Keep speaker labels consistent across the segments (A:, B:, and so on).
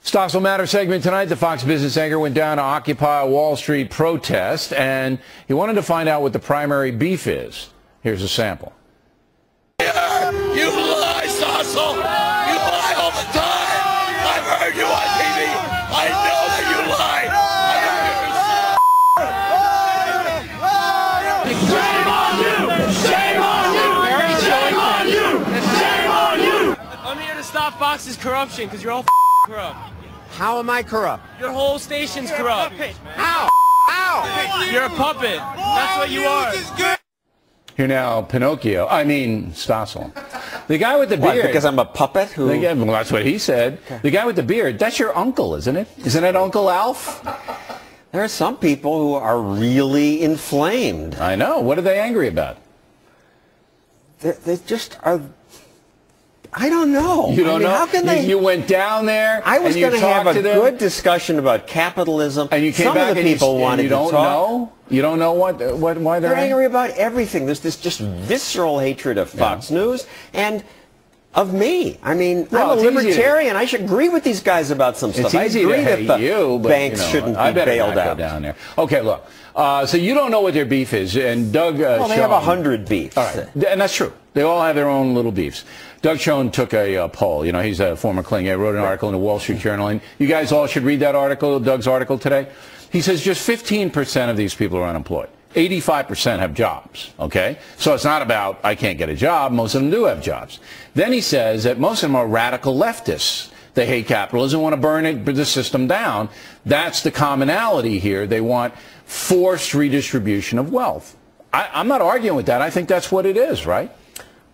A: Stossel Matter segment tonight. The Fox Business anchor went down to Occupy Wall Street protest, and he wanted to find out what the primary beef is. Here's a sample.
B: You lie, Stossel! You lie all the time! I've heard you on TV! I know that you lie!
C: Shame on you! Shame on you! Shame on you! Shame on you!
D: I'm here to stop Fox's corruption because you're all corrupt.
C: How am I corrupt?
D: Your whole station's corrupt.
C: How? How?
D: You're a puppet. That's what you are.
A: Here now, Stossel. The guy with the beard.
C: What, because I'm a puppet?
A: Well, that's what he said. Okay. The guy with the beard, that's your uncle, isn't it? Isn't it Uncle Alf?
C: There are some people who are really inflamed.
A: I know. What are they angry about?
C: They just are... I don't know.
A: You don't know?
C: How can they...
A: You went down there.
C: I was going to have a good discussion about capitalism.
A: And you came
C: Some
A: back
C: of the people wanted to talk.
A: Know? You don't know why they're
C: angry about everything. There's this just visceral hatred of Fox News and of me. I mean, I'm a libertarian. I should agree with these guys about some stuff.
A: I agree that the
C: banks shouldn't be bailed out.
A: Down there. Okay, look. So you don't know what their beef is, and Doug.
C: Well, they have 100 beefs.
A: All right, and that's true. They all have their own little beefs. Doug Schoen took a poll. You know, he's a former Kling. He wrote an article in the Wall Street Journal, and you guys all should read that article, Doug's article today. He says just 15% of these people are unemployed. 85% have jobs, okay? So it's not about, I can't get a job. Most of them do have jobs. Then he says that most of them are radical leftists. They hate capitalism, want to burn the system down. That's the commonality here. They want forced redistribution of wealth. I'm not arguing with that. I think that's what it is, right?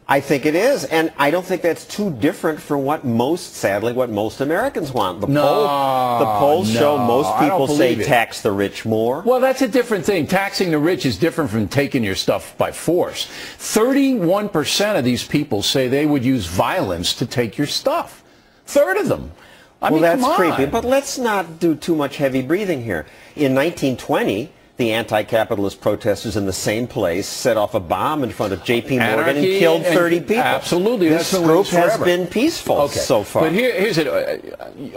C: I think it is, and I don't think that's too different from what sadly, what most Americans want. The polls show most people say tax the rich more.
A: Well, that's a different thing. Taxing the rich is different from taking your stuff by force. 31% of these people say they would use violence to take your stuff. Third of them. I mean,
C: that's creepy, but let's not do too much heavy breathing here. In 1920, the anti-capitalist protesters in the same place set off a bomb in front of J.P. Morgan and killed 30 people.
A: Absolutely.
C: This group has been peaceful so far.
A: But here's it.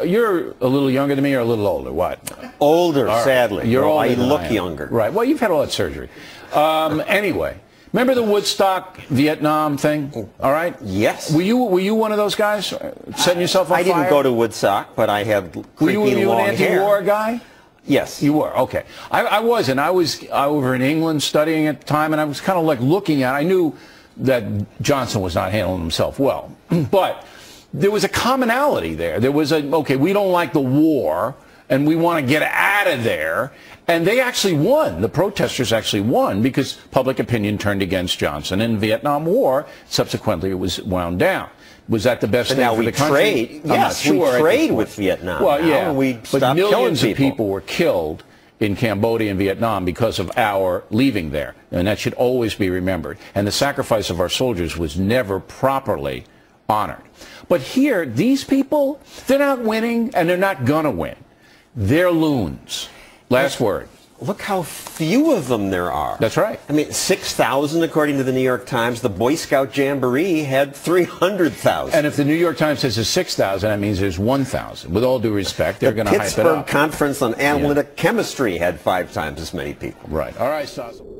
A: You're a little younger than me or a little older? What?
C: Older, sadly.
A: You're older.
C: I look younger.
A: Right. Well, you've had all that surgery. Anyway. Remember the Woodstock Vietnam thing? All right?
C: Yes.
A: Were you one of those guys setting yourself on fire?
C: I didn't go to Woodstock, but I had creepy long hair.
A: Were you an anti-war guy?
C: Yes.
A: You were? Okay. I wasn't. I was over in England studying at the time, and I was kind of like looking at it. I knew that Johnson was not handling himself well. But there was a commonality there. There was okay, we don't like the war, and we want to get out of there. And they actually won. The protesters actually won because public opinion turned against Johnson. In the Vietnam War, subsequently, it was wound down. Was that the best thing for the country?
C: Yes, we trade with Vietnam.
A: Well, yeah,
C: but
A: millions of people were killed in Cambodia and Vietnam because of our leaving there, and that should always be remembered. And the sacrifice of our soldiers was never properly honored. But here, these people, they're not winning, and they're not gonna win. They're loons. Last word.
C: Look how few of them there are.
A: That's right.
C: I mean, 6,000 according to the New York Times. The Boy Scout Jamboree had 300,000.
A: And if the New York Times says there's 6,000, that means there's 1,000. With all due respect, they're going to hype it up.
C: The Pittsburgh Conference on Analytic Chemistry had 5 times as many people.
A: Right. All right, Stossel.